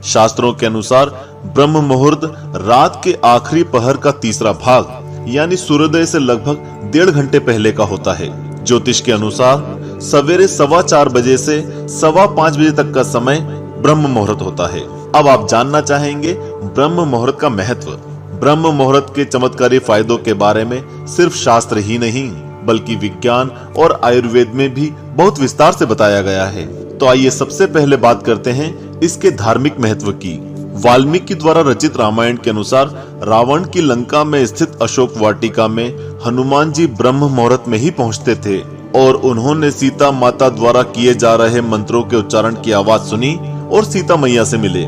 शास्त्रों के अनुसार ब्रह्म मुहूर्त रात के आखिरी पहर का तीसरा भाग यानी सूर्योदय से लगभग 1.5 घंटे पहले का होता है। ज्योतिष के अनुसार सवेरे 4:15 बजे से 5:15 बजे तक का समय ब्रह्म मुहूर्त होता है। अब आप जानना चाहेंगे ब्रह्म मुहूर्त का महत्व। ब्रह्म मुहूर्त के चमत्कारी फायदों के बारे में सिर्फ शास्त्र ही नहीं बल्कि विज्ञान और आयुर्वेद में भी बहुत विस्तार से बताया गया है। तो आइए सबसे पहले बात करते हैं इसके धार्मिक महत्व की। वाल्मीकि द्वारा रचित रामायण के अनुसार रावण की लंका में स्थित अशोक वाटिका में हनुमान जी ब्रह्म मुहूर्त में ही पहुंचते थे और उन्होंने सीता माता द्वारा किए जा रहे मंत्रों के उच्चारण की आवाज सुनी और सीता मैया से मिले।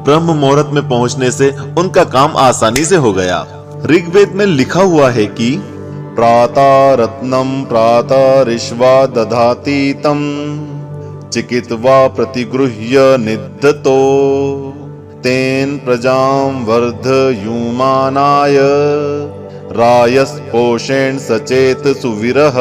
ब्रह्म मुहूर्त में पहुंचने से उनका काम आसानी से हो गया। ऋग्वेद में लिखा हुआ है कि प्रातः रत्नम प्रातः ऋष्वा दधाति तम चिकित्वा प्रतिगृह्य निद्धतो तेन प्रजां वर्धयूमानाय रायस पोषेण सचेत सुविरह।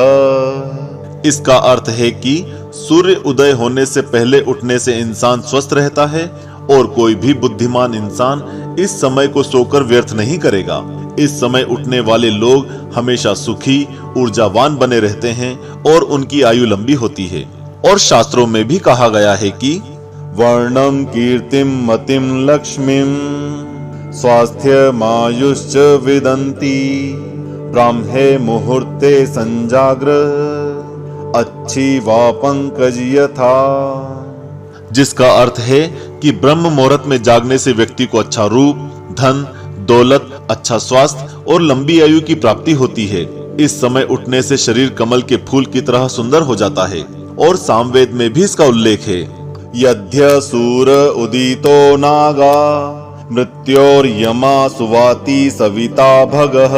इसका अर्थ है कि सूर्य उदय होने से पहले उठने से इंसान स्वस्थ रहता है और कोई भी बुद्धिमान इंसान इस समय को सोकर व्यर्थ नहीं करेगा। इस समय उठने वाले लोग हमेशा सुखी ऊर्जावान बने रहते हैं और उनकी आयु लंबी होती है। और शास्त्रों में भी कहा गया है कि वर्णम कीर्तिम मतिम लक्ष्मीम स्वास्थ्यमायुश्च विदन्ति ब्राह्मे मुहूर्ते संजाग्र अच्छी वा पंकज यथा। जिसका अर्थ है कि ब्रह्म मुहूर्त में जागने से व्यक्ति को अच्छा रूप, धन, दौलत, अच्छा स्वास्थ्य और लंबी आयु की प्राप्ति होती है। इस समय उठने से शरीर कमल के फूल की तरह सुंदर हो जाता है और सामवेद में भी इसका उल्लेख है। यद्य सूर उदितो नागा मृत्योर्यमा सुवाति सविता भगः।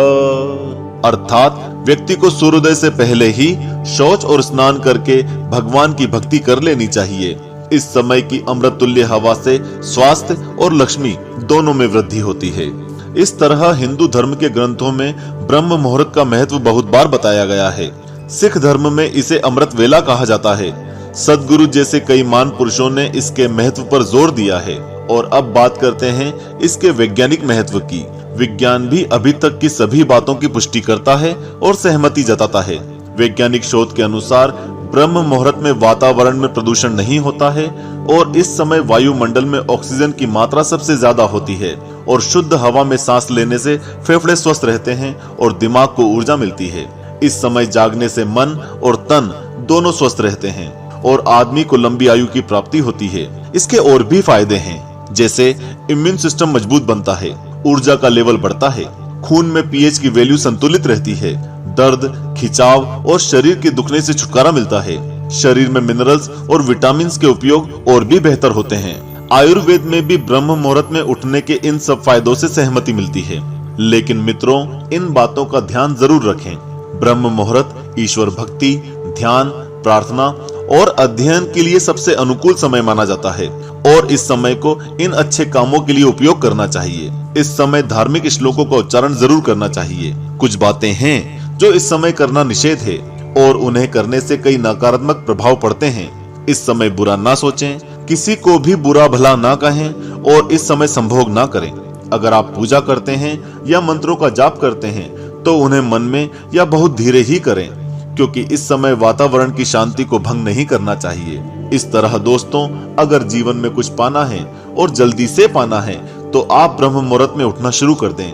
अर्थात व्यक्ति को सूर्योदय से पहले ही शौच और स्नान करके भगवान की भक्ति कर लेनी चाहिए। इस समय की अमृत तुल्य हवा से स्वास्थ्य और लक्ष्मी दोनों में वृद्धि होती है। इस तरह हिंदू धर्म के ग्रंथों में ब्रह्म मुहूर्त का महत्व बहुत बार बताया गया है। सिख धर्म में इसे अमृत वेला कहा जाता है। सदगुरु जैसे कई महान पुरुषों ने इसके महत्व पर जोर दिया है। और अब बात करते हैं इसके वैज्ञानिक महत्व की। विज्ञान भी अभी तक की सभी बातों की पुष्टि करता है और सहमति जताता है। वैज्ञानिक शोध के अनुसार ब्रह्म मुहूर्त में वातावरण में प्रदूषण नहीं होता है और इस समय वायुमंडल में ऑक्सीजन की मात्रा सबसे ज्यादा होती है और शुद्ध हवा में सांस लेने से फेफड़े स्वस्थ रहते हैं और दिमाग को ऊर्जा मिलती है। इस समय जागने से मन और तन दोनों स्वस्थ रहते हैं और आदमी को लंबी आयु की प्राप्ति होती है। इसके और भी फायदे हैं, जैसे इम्यून सिस्टम मजबूत बनता है, ऊर्जा का लेवल बढ़ता है, खून में पीएच की वैल्यू संतुलित रहती है, दर्द, खिंचाव और शरीर के दुखने से छुटकारा मिलता है, शरीर में मिनरल्स और विटामिन के उपयोग और भी बेहतर होते हैं। आयुर्वेद में भी ब्रह्म मुहूर्त में उठने के इन सब फायदों से सहमति मिलती है। लेकिन मित्रों, इन बातों का ध्यान जरूर रखें। ब्रह्म मुहूर्त ईश्वर भक्ति, ध्यान, प्रार्थना और अध्ययन के लिए सबसे अनुकूल समय माना जाता है और इस समय को इन अच्छे कामों के लिए उपयोग करना चाहिए। इस समय धार्मिक श्लोकों का उच्चारण जरूर करना चाहिए। कुछ बातें हैं जो इस समय करना निषेध है और उन्हें करने से कई नकारात्मक प्रभाव पड़ते हैं। इस समय बुरा ना सोचें, किसी को भी बुरा भला ना कहें और इस समय संभोग ना करें। अगर आप पूजा करते हैं या मंत्रों का जाप करते हैं तो उन्हें मन में या बहुत धीरे ही करें, क्योंकि इस समय वातावरण की शांति को भंग नहीं करना चाहिए। इस तरह दोस्तों, अगर जीवन में कुछ पाना है और जल्दी से पाना है तो आप ब्रह्म मुहूर्त में उठना शुरू कर दें।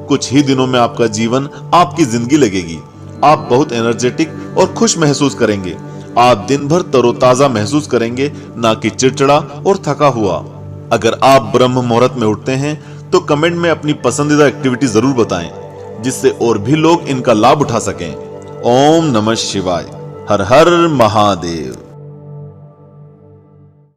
कुछ ही दिनों में आपका जीवन आपकी जिंदगी लगेगी। आप बहुत एनर्जेटिक और खुश महसूस करेंगे। आप दिन भर तरोताजा महसूस करेंगे, ना कि चिड़चिड़ा और थका हुआ। अगर आप ब्रह्म मुहूर्त में उठते हैं तो कमेंट में अपनी पसंदीदा एक्टिविटी जरूर बताएं, जिससे और भी लोग इनका लाभ उठा सकें। ओम नमः शिवाय। हर हर महादेव।